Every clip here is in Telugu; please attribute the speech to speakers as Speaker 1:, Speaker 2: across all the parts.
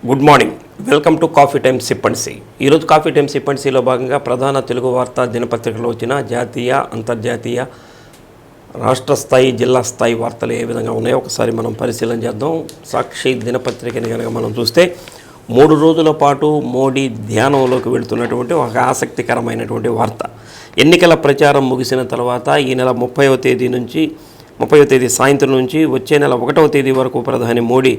Speaker 1: Good morning, welcome to coffee time sip and see. ఈరోజు కాఫీ టైమ్ సిప్ అండ్ సిలో భాగంగా ప్రధాన తెలుగు వార్తా దినపత్రికలో వచ్చిన జాతీయ, అంతర్జాతీయ, రాష్ట్ర స్థాయి, జిల్లా స్థాయి వార్తలు ఏ విధంగా ఉన్నాయో ఒకసారి మనం పరిశీలన చేద్దాం. సాక్షి దినపత్రికని కనుక మనం చూస్తే 3 రోజుల పాటు మోడీ ధ్యానంలోకి వెళుతున్నటువంటి ఒక ఆసక్తికరమైనటువంటి వార్త. ఎన్నికల ప్రచారం ముగిసిన తర్వాత ఈ నెల 30వ తేదీ సాయంత్రం నుంచి వచ్చే నెల 1వ తేదీ వరకు ప్రధాని మోడీ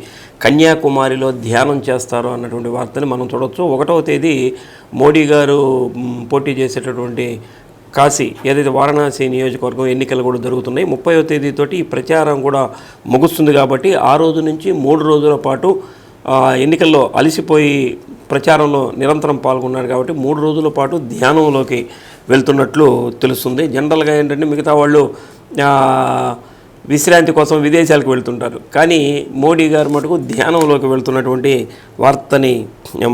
Speaker 1: కన్యాకుమారిలో ధ్యానం చేస్తారు అన్నటువంటి వార్తని మనం చూడవచ్చు. 1వ తేదీ మోడీ గారు పోటీ చేసేటటువంటి కాశీ, ఏదైతే వారణాసి నియోజకవర్గం ఎన్నికలు కూడా జరుగుతున్నాయి. 30వ తేదీతోటి ఈ ప్రచారం కూడా ముగుస్తుంది కాబట్టి ఆ రోజు నుంచి 3 రోజుల పాటు ఎన్నికల్లో అలసిపోయి ప్రచారంలో నిరంతరం పాల్గొన్నారు కాబట్టి 3 రోజుల పాటు ధ్యానంలోకి వెళ్తున్నట్లు తెలుస్తుంది. జనరల్గా ఏంటంటే మిగతా వాళ్ళు విశ్రాంతి కోసం విదేశాలకు వెళ్తుంటారు, కానీ మోడీ గారు మటుకు ధ్యానంలోకి వెళ్తున్నటువంటి వార్తని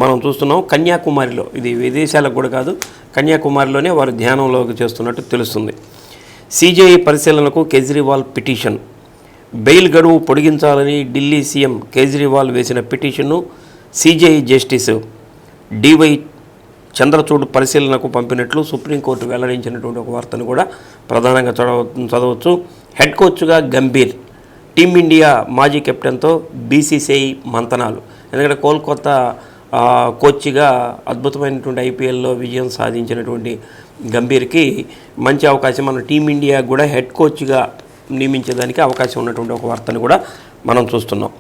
Speaker 1: మనం చూస్తున్నాం. కన్యాకుమారిలో, ఇది విదేశాలకు కూడా కాదు, కన్యాకుమారిలోనే వారు ధ్యానంలోకి చేస్తున్నట్టు తెలుస్తుంది. సిజేఐ పరిశీలనకు కేజ్రీవాల్ పిటిషన్. బెయిల్ గడువు పొడిగించాలని ఢిల్లీ సీఎం కేజ్రీవాల్ వేసిన పిటిషన్ను సిజేఐ జస్టిస్ డివై చంద్రచూడ్ పరిశీలనకు పంపినట్లు సుప్రీంకోర్టు వెల్లడించినటువంటి ఒక వార్తను కూడా ప్రధానంగా చదవచ్చు. హెడ్ కోచ్గా గంభీర్, టీమిండియా మాజీ కెప్టెన్తో బీసీసీఐ మంతనాలు. ఎందుకంటే కోల్కతా కోచ్గా అద్భుతమైనటువంటి ఐపీఎల్లో విజయం సాధించినటువంటి గంభీర్కి మంచి అవకాశం మన టీమిండియా కూడా హెడ్ కోచ్గా నియమించేదానికి అవకాశం ఉన్నటువంటి ఒక వార్తను కూడా మనం చూస్తున్నాం.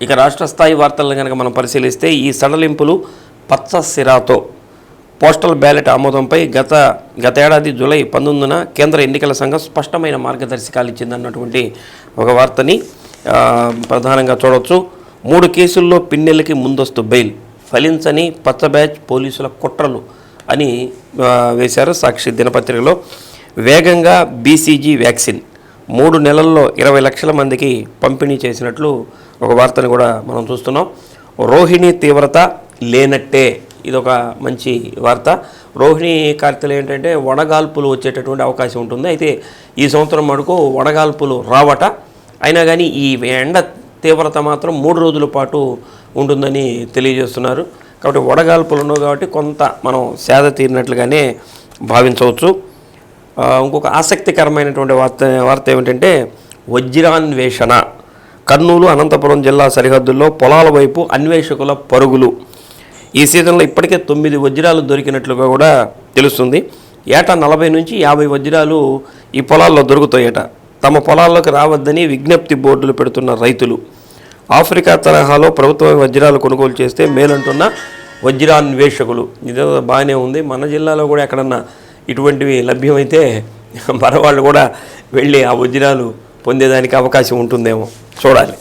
Speaker 1: ఇక రాష్ట్ర స్థాయి వార్తలను కనుక మనం పరిశీలిస్తే ఈ సడలింపులు పచ్చ సిరాతో పోస్టల్ బ్యాలెట్ ఆమోదంపై గతేడాది జూలై 19న కేంద్ర ఎన్నికల సంఘం స్పష్టమైన మార్గదర్శకాలు ఇచ్చిందన్నటువంటి ఒక వార్తని ప్రధానంగా చూడవచ్చు. 3 కేసుల్లో పిన్నెలకి ముందస్తు బెయిల్, ఫలించని పచ్చ బ్యాచ్ పోలీసుల కుట్రలు అని వేశారు సాక్షి దినపత్రికలో. వేగంగా బీసీజీ వ్యాక్సిన్ 3 నెలల్లో 20 లక్షల మందికి పంపిణీ చేసినట్లు ఒక వార్తను కూడా మనం చూస్తున్నాం. రోహిణి తీవ్రత లేనట్టే, ఇదొక మంచి వార్త. రోహిణి కార్తెలు ఏంటంటే వడగాల్పులు వచ్చేటటువంటి అవకాశం ఉంటుంది. అయితే ఈ సంవత్సరం మటుకు వడగాల్పులు రావట, అయినా కానీ ఈ ఎండ తీవ్రత మాత్రం 3 రోజుల పాటు ఉంటుందని తెలియజేస్తున్నారు. కాబట్టి వడగాల్పులు ఉండవు కాబట్టి కొంత మనం సేద తీరినట్లుగానే భావించవచ్చు. ఇంకొక ఆసక్తికరమైనటువంటి వార్త ఏమిటంటే వజ్రాన్వేషణ. కర్నూలు, అనంతపురం జిల్లా సరిహద్దుల్లో పొలాల వైపు అన్వేషకుల పరుగులు. ఈ సీజన్లో ఇప్పటికే 9 వజ్రాలు దొరికినట్లుగా కూడా తెలుస్తుంది. ఏటా 40 నుంచి 50 వజ్రాలు ఈ పొలాల్లో దొరుకుతాయట. తమ పొలాల్లోకి రావద్దని విజ్ఞప్తి బోర్డులు పెడుతున్న రైతులు. ఆఫ్రికా తరహాలో ప్రభుత్వం వజ్రాలు కొనుగోలు చేస్తే మేలంటున్న వజ్రాన్వేషకులు. ఇదే బాగానే ఉంది. మన జిల్లాలో కూడా ఎక్కడన్నా ఇటువంటివి లభ్యమైతే మరవాళ్ళు కూడా వెళ్ళి ఆ వజ్రాలు పొందేదానికి అవకాశం ఉంటుందేమో, చూడాలి.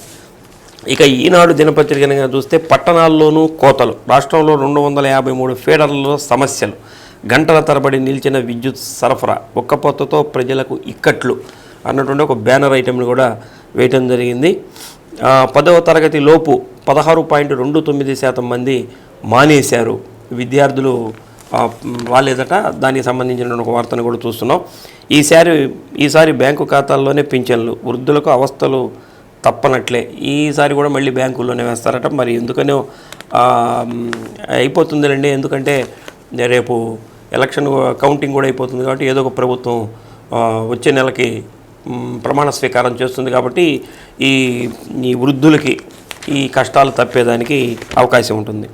Speaker 1: ఇక ఈనాడు దినపత్రికగా చూస్తే పట్టణాల్లోనూ కోతలు. రాష్ట్రంలో 253 ఫీడర్లలో సమస్యలు. గంటల తరబడి నిలిచిన విద్యుత్ సరఫరా, ఒక్కపోతతో ప్రజలకు ఇక్కట్లు అన్నటువంటి ఒక బ్యానర్ ఐటెంను కూడా వేయటం జరిగింది. 10వ తరగతి లోపు 16.29% మంది మానేశారు, విద్యార్థులు రాలేదట. దానికి సంబంధించిన ఒక వార్తను కూడా చూస్తున్నాం. ఈసారి బ్యాంకు ఖాతాల్లోనే పింఛన్లు, వృద్ధులకు అవస్థలు తప్పనట్లే. ఈసారి కూడా మళ్ళీ బ్యాంకుల్లోనే వేస్తారట. మరి ఎందుకనో అయిపోతుందిలేండి, ఎందుకంటే రేపు ఎలక్షన్ కౌంటింగ్ కూడా అయిపోతుంది కాబట్టి ఏదో ఒక ప్రభుత్వం వచ్చే నెలకి ప్రమాణ స్వీకారం చేస్తుంది కాబట్టి ఈ వృద్ధులకి ఈ కష్టాలు తప్పేదానికి అవకాశం ఉంటుంది.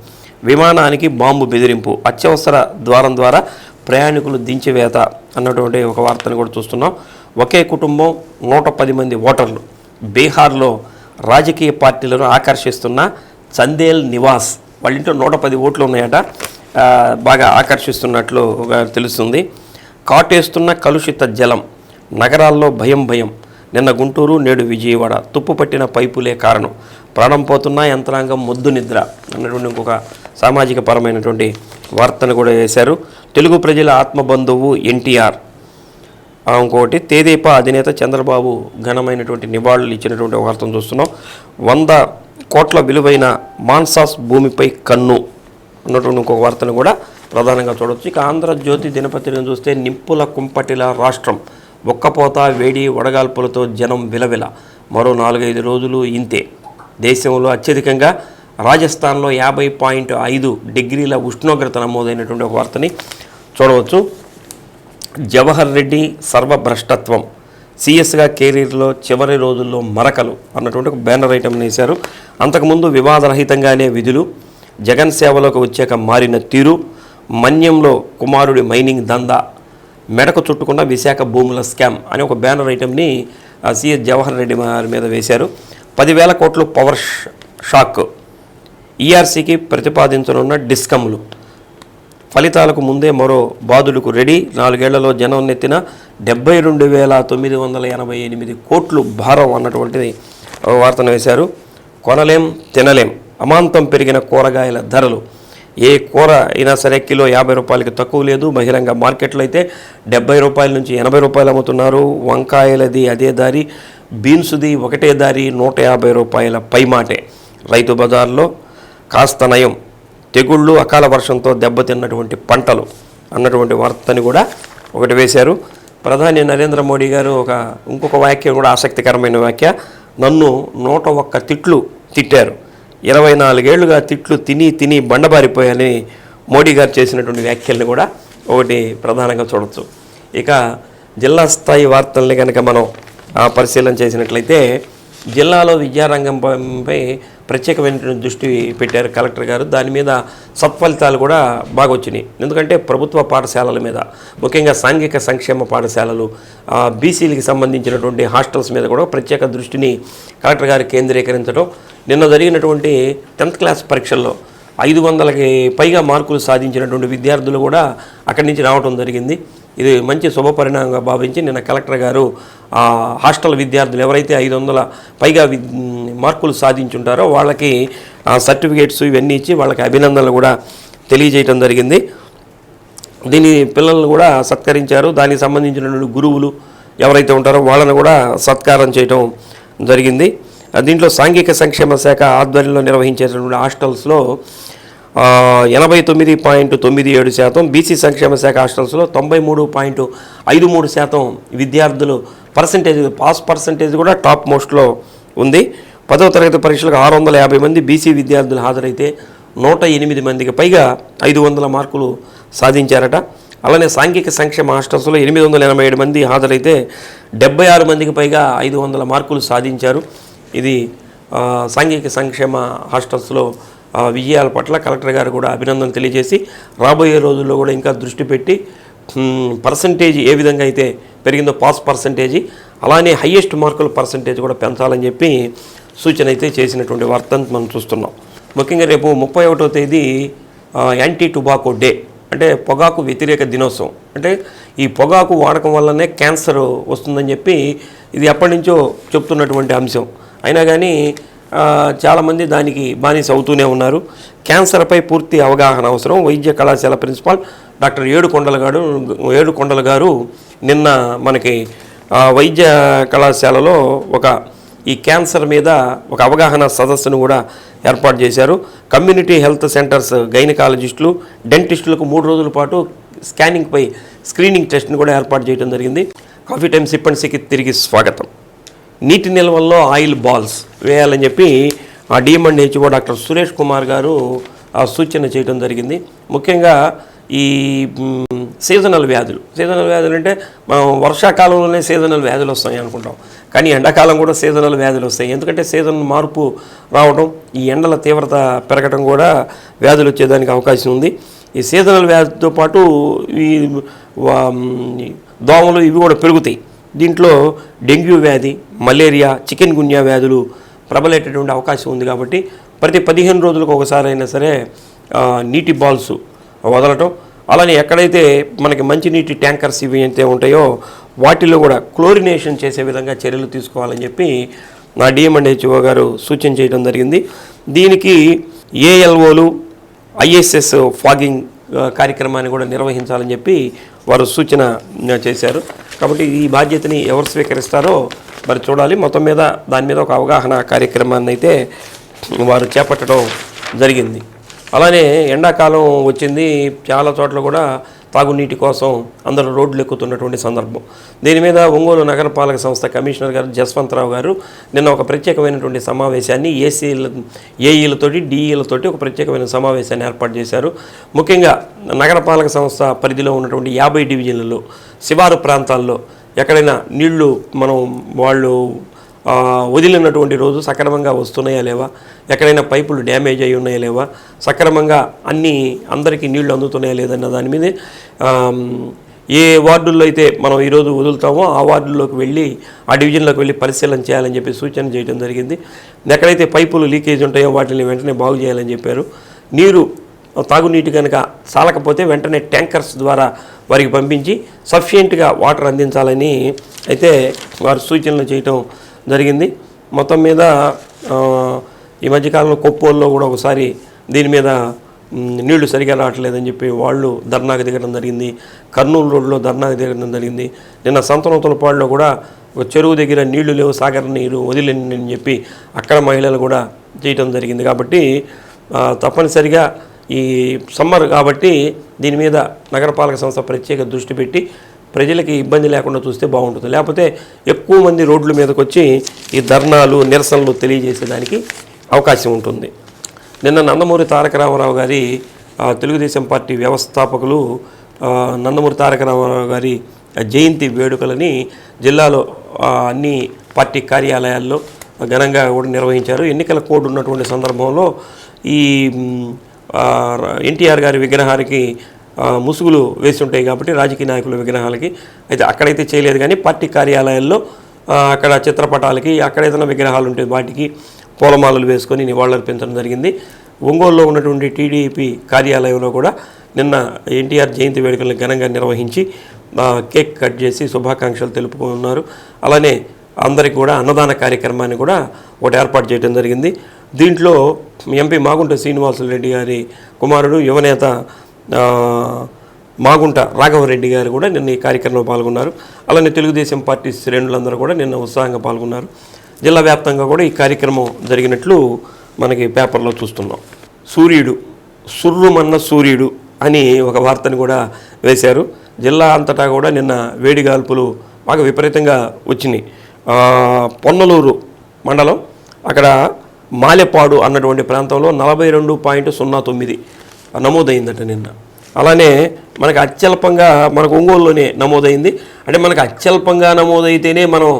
Speaker 1: విమానానికి బాంబు బెదిరింపు, అత్యవసర ద్వారం ద్వారా ప్రయాణికులు దించివేత అన్నటువంటి ఒక వార్తను కూడా చూస్తున్నాం. ఒకే కుటుంబం 110 మంది ఓటర్లు. బీహార్లో రాజకీయ పార్టీలను ఆకర్షిస్తున్న చందేల్ నివాస్, వాళ్ళ ఇంట్లో 110 ఓట్లు ఉన్నాయట, బాగా ఆకర్షిస్తున్నట్లు తెలుస్తుంది. కాటేస్తున్న కలుషిత జలం, నగరాల్లో భయం. నిన్న గుంటూరు, నేడు విజయవాడ. తుప్పుపట్టిన పైపులే కారణం, ప్రాణం పోతున్న యంత్రాంగం మొద్దు నిద్ర అన్నటువంటి ఇంకొక సామాజిక పరమైనటువంటి వార్తను కూడా వేశారు. తెలుగు ప్రజల ఆత్మబంధువు ఎన్టీఆర్. ఇంకోటి తెదేపా అధినేత చంద్రబాబు ఘనమైనటువంటి నివాళులు ఇచ్చినటువంటి వార్తను చూస్తున్నాం. 100 కోట్ల విలువైన మాన్సాస్ భూమిపై కన్ను అన్నటువంటి ఇంకొక వార్తను కూడా ప్రధానంగా చూడవచ్చు. ఇక ఆంధ్రజ్యోతి దినపత్రికను చూస్తే నిప్పుల కుంపటిల రాష్ట్రం, ఒక్కపోత వేడి వడగాల్పులతో జనం విలవిల. మరో 4-5 రోజులు ఇంతే. దేశంలో అత్యధికంగా రాజస్థాన్లో 50.5 డిగ్రీల ఉష్ణోగ్రత నమోదైనటువంటి ఒక వార్తని చూడవచ్చు. జవహర్ రెడ్డి సర్వభ్రష్టత్వం, సిఎస్గా కెరీర్లో చివరి రోజుల్లో మరకలు అన్నటువంటి ఒక బ్యానర్ ఐటమ్ని వేశారు. అంతకుముందు వివాదరహితంగానే విధులు, జగన్ సేవలోకి వచ్చాక మారిన తీరు, మన్యంలో కుమారుడి మైనింగ్ దందా, మెడకు చుట్టుకున్న విశాఖ భూముల స్కామ్ అనే ఒక బ్యానర్ ఐటమ్ని సిఎస్ జవహర్ రెడ్డి మీద వేశారు. 10,000 కోట్లు పవర్ షాక్, ఈఆర్సీకి ప్రతిపాదించనున్న డిస్కమ్లు, ఫలితాలకు ముందే మరో బాదుడుకు రెడీ, 4 ఏళ్లలో జనం నెత్తిన 72,988 కోట్లు భారం అన్నటువంటిది వార్తను వేశారు. కొనలేం తినలేం, అమాంతం పెరిగిన కూరగాయల ధరలు, ఏ కూర అయినా సరే కిలో 50 రూపాయలకి తక్కువ లేదు. బహిరంగ మార్కెట్లో అయితే 70 రూపాయల నుంచి 80 రూపాయలు అమ్ముతున్నారు. వంకాయలది అదే దారి, బీన్స్ది ఒకటే దారి, 150 రూపాయల పైమాటే. రైతు బజార్లో కాస్త నయం, తెగుళ్ళు అకాల వర్షంతో దెబ్బతిన్నటువంటి పంటలు అన్నటువంటి వార్తని కూడా ఒకటి వేశారు. ప్రధాని నరేంద్ర మోడీ గారు ఇంకొక వ్యాఖ్య కూడా ఆసక్తికరమైన వ్యాఖ్య, నన్ను 101 తిట్లు తిట్టారు, 24 ఏళ్లుగా తిట్లు తిని బండబారిపోయాలని మోడీ గారు చేసినటువంటి వ్యాఖ్యల్ని కూడా ఒకటి ప్రధానంగా చూడవచ్చు. ఇక జిల్లా స్థాయి వార్తల్ని కనుక మనం పరిశీలన చేసినట్లయితే జిల్లాలో విద్యారంగంపై ప్రత్యేకమైన దృష్టి పెట్టారు కలెక్టర్ గారు. దాని మీద సత్ఫలితాలు కూడా బాగా వచ్చినాయి. ఎందుకంటే ప్రభుత్వ పాఠశాలల మీద, ముఖ్యంగా సాంఘిక సంక్షేమ పాఠశాలలు, బీసీలకి సంబంధించినటువంటి హాస్టల్స్ మీద కూడా ప్రత్యేక దృష్టిని కలెక్టర్ గారు కేంద్రీకరించడం. నిన్న జరిగినటువంటి 10th క్లాస్ పరీక్షల్లో 500కి పైగా మార్కులు సాధించినటువంటి విద్యార్థులు కూడా అక్కడి నుంచి రావడం జరిగింది. ఇది మంచి శుభపరిణామంగా భావించి నిన్న కలెక్టర్ గారు హాస్టల్ విద్యార్థులు ఎవరైతే 500 పైగా మార్కులు సాధించుంటారో వాళ్ళకి సర్టిఫికేట్స్ ఇవన్నీ ఇచ్చి వాళ్ళకి అభినందనలు కూడా తెలియజేయటం జరిగింది. దీని పిల్లలను కూడా సత్కరించారు. దానికి సంబంధించినటువంటి గురువులు ఎవరైతే ఉంటారో వాళ్ళను కూడా సత్కారం చేయటం జరిగింది. దీంట్లో సాంఘిక సంక్షేమ శాఖ ఆధ్వర్యంలో నిర్వహించేటటువంటి హాస్టల్స్లో 89.97%, బీసీ సంక్షేమ శాఖ హాస్టల్స్లో 93.53% విద్యార్థులు పాస్ పర్సంటేజ్ కూడా టాప్ మోస్ట్లో ఉంది. 10వ తరగతి పరీక్షలకు 650 మంది బీసీ విద్యార్థులు హాజరైతే 108 మందికి పైగా 500 మార్కులు సాధించారట. అలానే సాంఘిక సంక్షేమ హాస్టల్స్లో 887 మంది హాజరైతే 76 మందికి పైగా 500 మార్కులు సాధించారు. ఇది సాంఘిక సంక్షేమ హాస్టల్స్లో విజయాల పట్ల కలెక్టర్ గారు కూడా అభినందనలు తెలియజేసి రాబోయే రోజుల్లో కూడా ఇంకా దృష్టి పెట్టి పర్సంటేజ్ ఏ విధంగా అయితే పెరిగిందో పాస్ పర్సంటేజీ, అలానే హయ్యెస్ట్ మార్కుల పర్సంటేజ్ కూడా పెంచాలని చెప్పి సూచన అయితే చేసినటువంటి వార్తను మనం చూస్తున్నాం. ముఖ్యంగా రేపు 31వ తేదీ యాంటీ టొబాకో డే, అంటే పొగాకు వ్యతిరేక దినోత్సవం. అంటే ఈ పొగాకు వాడకం వల్లనే క్యాన్సర్ వస్తుందని చెప్పి ఇది ఎప్పటి నుంచో చెప్తున్నటువంటి అంశం. అయినా కానీ చాలామంది దానికి బానిస అవుతూనే ఉన్నారు. క్యాన్సర్పై పూర్తి అవగాహన అవసరం. వైద్య కళాశాల ప్రిన్సిపాల్ డాక్టర్ ఏడుకొండల గారు నిన్న మనకి వైద్య కళాశాలలో ఈ క్యాన్సర్ మీద ఒక అవగాహన సదస్సును కూడా ఏర్పాటు చేశారు. కమ్యూనిటీ హెల్త్ సెంటర్స్ గైనకాలజిస్టులు, డెంటిస్టులకు 3 రోజుల పాటు స్క్రీనింగ్ టెస్ట్ని కూడా ఏర్పాటు చేయడం జరిగింది. కాఫీ టైమ్ సిప్పన్సీకి తిరిగి స్వాగతం. నీటి నిల్వల్లో ఆయిల్ బాల్స్ వేయాలని చెప్పి డిఎంఎండ్హెచ్ఓ డాక్టర్ సురేష్ కుమార్ గారు సూచన చేయడం జరిగింది. ముఖ్యంగా ఈ సీజనల్ వ్యాధులు అంటే మనం వర్షాకాలంలోనే సీజనల్ వ్యాధులు వస్తాయి అనుకుంటాం, కానీ ఎండాకాలం కూడా సీజనల్ వ్యాధులు వస్తాయి. ఎందుకంటే సీజన్ మార్పు రావడం, ఈ ఎండల తీవ్రత పెరగడం కూడా వ్యాధులు వచ్చేదానికి అవకాశం ఉంది. ఈ సీజనల్ వ్యాధితో పాటు ఈ దోమలు ఇవి కూడా పెరుగుతాయి. దీంట్లో డెంగ్యూ వ్యాధి, మలేరియా, చికెన్ గున్యా వ్యాధులు ప్రబలేటటువంటి అవకాశం ఉంది. కాబట్టి ప్రతి 15 రోజులకు ఒకసారి అయినా సరే నీటి బాల్స్ వదలటం, అలానే ఎక్కడైతే మనకి మంచినీటి ట్యాంకర్స్ ఇవి అయితే ఉంటాయో వాటిలో కూడా క్లోరినేషన్ చేసే విధంగా చర్యలు తీసుకోవాలని చెప్పి నా డిఎంఎండ్హెచ్ఓ గారు సూచన చేయడం జరిగింది. దీనికి ఏఎల్ఓలు, ఐఎస్ఎస్ ఫాగింగ్ కార్యక్రమాన్ని కూడా నిర్వహించాలని చెప్పి వారు సూచన చేశారు. కాబట్టి ఈ బాధ్యతని ఎవరు స్వీకరిస్తారో మరి చూడాలి. మొత్తం మీద దాని మీద ఒక అవగాహన కార్యక్రమాన్ని అయితే వారు చేపట్టడం జరిగింది. అలానే ఎండాకాలం వచ్చింది, చాలా చోట్ల కూడా తాగునీటి కోసం అందరూ రోడ్లు ఎక్కుతున్నటువంటి సందర్భం. దీని మీద ఒంగోలు నగరపాలక సంస్థ కమిషనర్ గారు జస్వంతరావు గారు నిన్న ఒక ప్రత్యేకమైనటువంటి సమావేశాన్ని ఏఈలతోటి డిఈలతోటి ఒక ప్రత్యేకమైన సమావేశాన్ని ఏర్పాటు చేశారు. ముఖ్యంగా నగరపాలక సంస్థ పరిధిలో ఉన్నటువంటి 50 డివిజన్లలో శివారు ప్రాంతాల్లో ఎక్కడైనా నీళ్లు వాళ్ళు వదిలినటువంటి రోజు సక్రమంగా వస్తున్నాయా లేవా, ఎక్కడైనా పైపులు డ్యామేజ్ అయి ఉన్నాయా లేవా, సక్రమంగా అందరికీ నీళ్లు అందుతున్నాయా లేదన్న దాని మీద ఏ వార్డుల్లో అయితే మనం ఈరోజు వదులుతామో ఆ వార్డుల్లోకి వెళ్ళి ఆ డివిజన్లోకి వెళ్ళి పరిశీలన చేయాలని చెప్పి సూచన చేయడం జరిగింది. ఎక్కడైతే పైపులు లీకేజ్ ఉంటాయో వాటిని వెంటనే బాగు చేయాలని చెప్పారు. నీరు తాగునీటి కనుక చాలకపోతే వెంటనే ట్యాంకర్స్ ద్వారా వారికి పంపించి సఫిషియెంట్గా వాటర్ అందించాలని అయితే వారు సూచనలు చేయటం జరిగింది. మొత్తం మీద ఈ మధ్యకాలంలో కొప్పోల్లో కూడా ఒకసారి దీని మీద నీళ్లు సరిగా రావట్లేదని చెప్పి వాళ్ళు ధర్నాకు దిగడం జరిగింది. కర్నూలు రోడ్లో ధర్నాకు దిగడం జరిగింది. నిన్న సంతనోతులపాడులో కూడా ఒక చెరువు దగ్గర నీళ్లు లేవు, సాగర నీరు వదిలేని చెప్పి అక్కడ మహిళలు కూడా చేయటం జరిగింది. కాబట్టి తప్పనిసరిగా ఈ సమ్మర్ కాబట్టి దీని మీద నగరపాలక సంస్థ ప్రత్యేక దృష్టి పెట్టి ప్రజలకి ఇబ్బంది లేకుండా చూస్తే బాగుంటుంది. లేకపోతే ఎక్కువ మంది రోడ్ల మీదకి వచ్చి ఈ ధర్నాలు నిరసనలు తెలియజేసేదానికి అవకాశం ఉంటుంది. నిన్న నందమూరి తారక రామారావు గారి తెలుగుదేశం పార్టీ వ్యవస్థాపకులు నందమూరి తారక రామారావు గారి జయంతి వేడుకలని జిల్లాలో అన్ని పార్టీ కార్యాలయాల్లో ఘనంగా కూడా నిర్వహించారు. ఎన్నికల కోడ్ ఉన్నటువంటి సందర్భంలో ఈ ఎన్టీఆర్ గారి విగ్రహానికి ముసుగులు వేసి ఉంటాయి కాబట్టి రాజకీయ నాయకుల విగ్రహాలకి అయితే అక్కడైతే చేయలేదు, కానీ పార్టీ కార్యాలయాల్లో అక్కడ చిత్రపటాలకి అక్కడ ఏదైనా విగ్రహాలు ఉంటాయి వాటికి పూలమాలలు వేసుకొని నివాళులర్పించడం జరిగింది. ఒంగోలులో ఉన్నటువంటి టీడీపీ కార్యాలయంలో కూడా నిన్న ఎన్టీఆర్ జయంతి వేడుకలను ఘనంగా నిర్వహించి కేక్ కట్ చేసి శుభాకాంక్షలు తెలుపుకున్నారు. అలానే అందరికీ కూడా అన్నదాన కార్యక్రమాన్ని కూడా ఒకటి ఏర్పాటు చేయడం జరిగింది. దీంట్లో ఎంపీ మాగుంట శ్రీనివాసులరెడ్డి గారి కుమారుడు యువనేత మాగుంట రాఘవరెడ్డి గారు కూడా నిన్న ఈ కార్యక్రమంలో పాల్గొన్నారు. అలానే తెలుగుదేశం పార్టీ శ్రేణులందరూ కూడా నిన్న ఉత్సాహంగా పాల్గొన్నారు. జిల్లా వ్యాప్తంగా కూడా ఈ కార్యక్రమం జరిగినట్లు మనకి పేపర్లో చూస్తున్నాం. సూర్యుడు సుర్రుమన్న సూర్యుడు అని ఒక వార్తని కూడా వేశారు. జిల్లా అంతటా కూడా నిన్న వేడిగాల్పులు బాగా విపరీతంగా వచ్చినాయి. పొన్నలూరు మండలం అక్కడ మాలెపాడు అన్నటువంటి ప్రాంతంలో 42.09 నమోదైందట నిన్న. అలానే మనకు అత్యల్పంగా మనకు ఒంగోలులోనే నమోదైంది. అంటే మనకు అత్యల్పంగా నమోదైతేనే మనం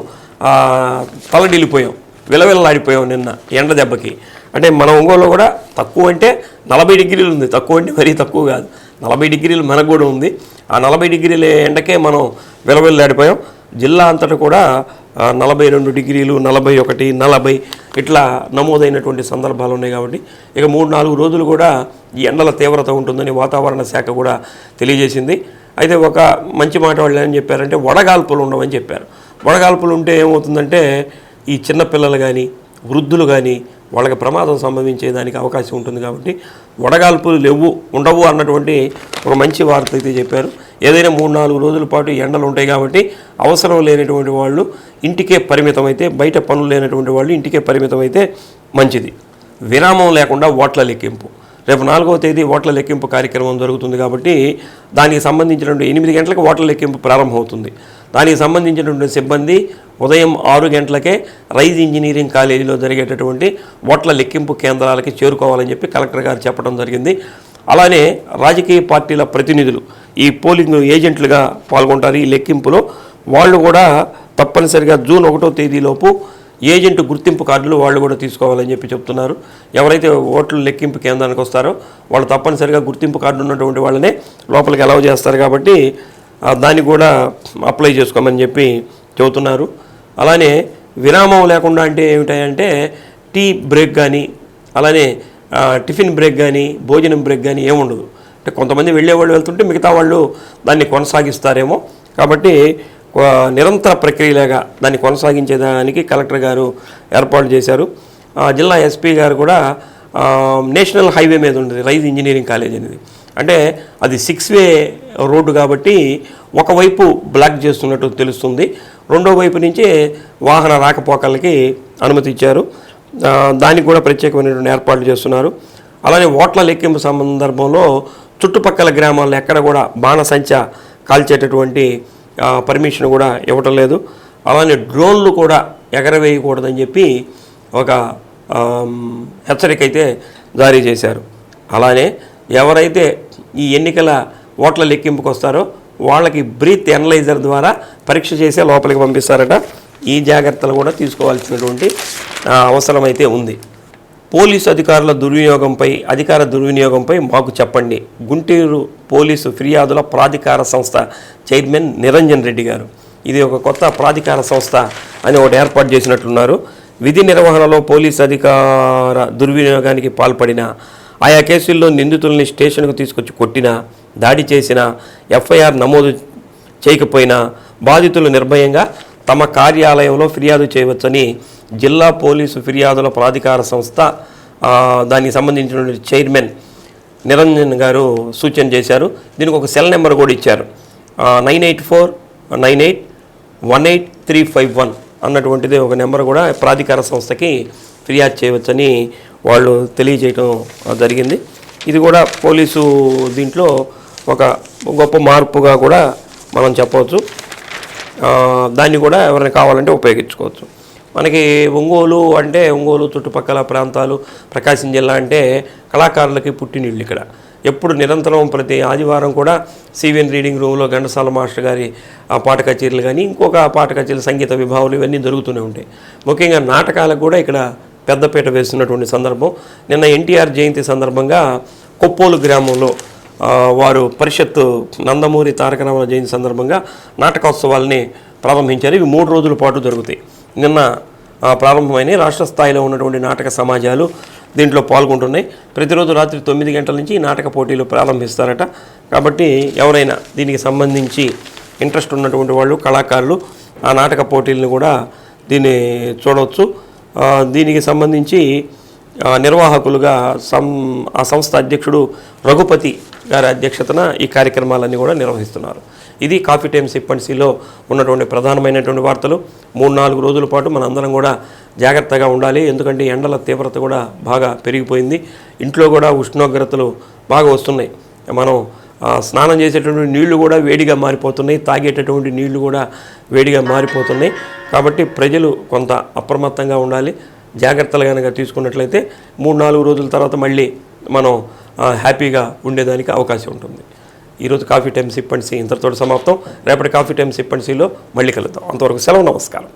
Speaker 1: తలడిల్లిపోయాం, విలవిల్లాడిపోయాం నిన్న ఎండ దెబ్బకి. అంటే మన ఒంగోలులో కూడా తక్కువ అంటే 40 డిగ్రీలు ఉంది, తక్కువ అంటే మరీ తక్కువ కాదు, 40 డిగ్రీలు మనకు కూడా ఉంది. ఆ 40 డిగ్రీల ఎండకే మనం విలవిల్లాడిపోయాం. జిల్లా అంతటా కూడా 42 డిగ్రీలు, 41, 40 ఇట్లా నమోదైనటువంటి సందర్భాలు ఉన్నాయి. కాబట్టి ఇక 3-4 రోజులు కూడా ఈ ఎండల తీవ్రత ఉంటుందని వాతావరణ శాఖ కూడా తెలియజేసింది. అయితే ఒక మంచి మాట వాళ్ళు ఏం చెప్పారంటే వడగాల్పులు ఉండవని చెప్పారు. వడగాల్పులు ఉంటే ఏమవుతుందంటే ఈ చిన్నపిల్లలు కానీ వృద్ధులు కానీ వాళ్ళకి ప్రమాదం సంభవించేదానికి అవకాశం ఉంటుంది. కాబట్టి వడగాల్పులు ఉండవు అన్నటువంటి ఒక మంచి వార్త అయితే చెప్పారు. ఏదైనా 3-4 రోజుల పాటు ఎండలు ఉంటాయి కాబట్టి అవసరం లేనటువంటి వాళ్ళు ఇంటికే పరిమితం అయితే, బయట పనులు లేనటువంటి వాళ్ళు ఇంటికే పరిమితం అయితే మంచిది. విరామం లేకుండా ఓట్ల లెక్కింపు రేపు 4వ తేదీ ఓట్ల లెక్కింపు కార్యక్రమం జరుగుతుంది. కాబట్టి దానికి సంబంధించినటువంటి 8 గంటలకు ఓట్ల లెక్కింపు ప్రారంభమవుతుంది. దానికి సంబంధించినటువంటి సిబ్బంది ఉదయం 6 గంటలకే రైజ్ ఇంజనీరింగ్ కాలేజీలో జరిగేటటువంటి ఓట్ల లెక్కింపు కేంద్రాలకి చేరుకోవాలని చెప్పి కలెక్టర్ గారు చెప్పడం జరిగింది. అలానే రాజకీయ పార్టీల ప్రతినిధులు ఈ పోలింగ్ ఏజెంట్లుగా పాల్గొంటారు. ఈ లెక్కింపులో వాళ్ళు కూడా తప్పనిసరిగా జూన్ 1వ తేదీలోపు ఏజెంట్ గుర్తింపు కార్డులు వాళ్ళు కూడా తీసుకోవాలని చెప్పి చెప్తున్నారు. ఎవరైతే ఓట్ల లెక్కింపు కేంద్రానికి వస్తారో వాళ్ళు తప్పనిసరిగా గుర్తింపు కార్డు ఉన్నటువంటి వాళ్ళనే లోపలికి అలౌ చేస్తారు. కాబట్టి దాన్ని కూడా అప్లై చేసుకోమని చెప్పి చెబుతున్నారు. అలానే విరామం లేకుండా అంటే ఏమిటంటే టీ బ్రేక్ కానీ అలానే టిఫిన్ బ్రేక్ కానీ భోజనం బ్రేక్ కానీ ఏముండదు. అంటే కొంతమంది వెళ్ళేవాళ్ళు వెళ్తుంటే మిగతా వాళ్ళు దాన్ని కొనసాగిస్తారేమో. కాబట్టి నిరంతర ప్రక్రియలాగా దాన్ని కొనసాగించేదానికి కలెక్టర్ గారు ఏర్పాటు చేశారు. జిల్లా ఎస్పీ గారు కూడా నేషనల్ హైవే మీద ఉంటుంది రైజ్ ఇంజనీరింగ్ కాలేజ్ అనేది. అంటే అది 6-వే రోడ్డు కాబట్టి ఒకవైపు బ్లాక్ చేస్తున్నట్టు తెలుస్తుంది. రెండో వైపు నుంచి వాహన రాకపోకలకి అనుమతి ఇచ్చారు. దానికి కూడా ప్రత్యేకమైనటువంటి ఏర్పాట్లు చేస్తున్నారు. అలానే ఓట్ల లెక్కింపు సందర్భంలో చుట్టుపక్కల గ్రామాల్లో ఎక్కడ కూడా బాణసంచ కాల్చేటటువంటి పర్మిషన్ కూడా ఇవ్వటం లేదు. అలానే డ్రోన్లు కూడా ఎగరవేయకూడదని చెప్పి ఒక హెచ్చరిక అయితే జారీ చేశారు. అలానే ఎవరైతే ఈ ఎన్నికల ఓట్ల లెక్కింపుకు వస్తారో వాళ్ళకి బ్రీత్ ఎనలైజర్ ద్వారా పరీక్ష చేసే లోపలికి పంపిస్తారట. ఈ జాగ్రత్తలు కూడా తీసుకోవాల్సినటువంటి అవసరం అయితే ఉంది. పోలీసు అధికార దుర్వినియోగంపై మాకు చెప్పండి. గుంటూరు పోలీసు ఫిర్యాదుల ప్రాధికార సంస్థ చైర్మన్ నిరంజన్ రెడ్డి గారు ఇది ఒక కొత్త ప్రాధికార సంస్థ అని ఒకటి ఏర్పాటు చేసినట్లున్నారు. విధి నిర్వహణలో పోలీసు అధికార దుర్వినియోగానికి పాల్పడిన ఆయా కేసుల్లో నిందితుల్ని స్టేషన్కు తీసుకొచ్చి కొట్టినా, దాడి చేసినా, ఎఫ్ఐఆర్ నమోదు చేయకపోయినా బాధితులు నిర్భయంగా తమ కార్యాలయంలో ఫిర్యాదు చేయవచ్చని జిల్లా పోలీసు ఫిర్యాదుల ప్రాధికార సంస్థ దానికి సంబంధించిన చైర్మన్ నిరంజన్ గారు సూచన చేశారు. దీనికి ఒక సెల్ నెంబర్ కూడా ఇచ్చారు. 9849818351 అన్నటువంటిది ఒక నెంబర్ కూడా ప్రాధికార సంస్థకి ఫిర్యాదు చేయవచ్చని వాళ్ళు తెలియజేయటం జరిగింది. ఇది కూడా పోలీసు దీంట్లో ఒక గొప్ప మార్పుగా కూడా మనం చెప్పవచ్చు. దాన్ని కూడా ఎవరైనా కావాలంటే ఉపయోగించుకోవచ్చు. మనకి ఒంగోలు చుట్టుపక్కల ప్రాంతాలు, ప్రకాశం జిల్లా అంటే కళాకారులకి పుట్టినిళ్ళు. ఇక్కడ ఎప్పుడు నిరంతరం ప్రతి ఆదివారం కూడా సివిఎన్ రీడింగ్ రూమ్లో ఘంటసాల మాస్టర్ గారి పాట కచేరీలు కానీ ఇంకొక పాట కచేరీలు, సంగీత విభావాలు ఇవన్నీ జరుగుతూనే ఉంటాయి. ముఖ్యంగా నాటకాలకు కూడా ఇక్కడ పెద్దపీట వేస్తున్నటువంటి సందర్భం. నిన్న ఎన్టీఆర్ జయంతి సందర్భంగా కొప్పోలు గ్రామంలో వారు పరిషత్తు నందమూరి తారక రామారావు జయంతి సందర్భంగా నాటకోత్సవాలని ప్రారంభించారు. ఇవి 3 రోజుల పాటు జరుగుతాయి. నిన్న ప్రారంభమైన రాష్ట్ర స్థాయిలో ఉన్నటువంటి నాటక సమాజాలు దీంట్లో పాల్గొంటున్నాయి. ప్రతిరోజు రాత్రి 9 గంటల నుంచి ఈ నాటక పోటీలు ప్రారంభిస్తారట. కాబట్టి ఎవరైనా దీనికి సంబంధించి ఇంట్రెస్ట్ ఉన్నటువంటి వాళ్ళు, కళాకారులు ఆ నాటక పోటీలను కూడా దీన్ని చూడవచ్చు. దీనికి సంబంధించి నిర్వాహకులుగా ఆ సంస్థ అధ్యక్షుడు రఘుపతి గారి అధ్యక్షతన ఈ కార్యక్రమాలన్నీ కూడా నిర్వహిస్తున్నారు. ఇది కాఫీ టైమ్ సిప్ అండ్ సీలో ఉన్నటువంటి ప్రధానమైనటువంటి వార్తలు. 3-4 రోజుల పాటు మనందరం కూడా జాగ్రత్తగా ఉండాలి. ఎందుకంటే ఎండల తీవ్రత కూడా బాగా పెరిగిపోయింది. ఇంట్లో కూడా ఉష్ణోగ్రతలు బాగా వస్తున్నాయి. మనం స్నానం చేసేటటువంటి నీళ్లు కూడా వేడిగా మారిపోతున్నాయి, తాగేటటువంటి నీళ్లు కూడా వేడిగా మారిపోతున్నాయి. కాబట్టి ప్రజలు కొంత అప్రమత్తంగా ఉండాలి. జాగ్రత్తలు కనుక తీసుకున్నట్లయితే 3-4 రోజుల తర్వాత మళ్ళీ మనం హ్యాపీగా ఉండేదానికి అవకాశం ఉంటుంది. ఈరోజు coffee time sip and see ఇంతటితో సమాప్తం. రేపటి కాఫీ టైమ్ సిప్ అండ్ సీలో మళ్ళీ కలుద్దాం. అంతవరకు సెలవు, నమస్కారం.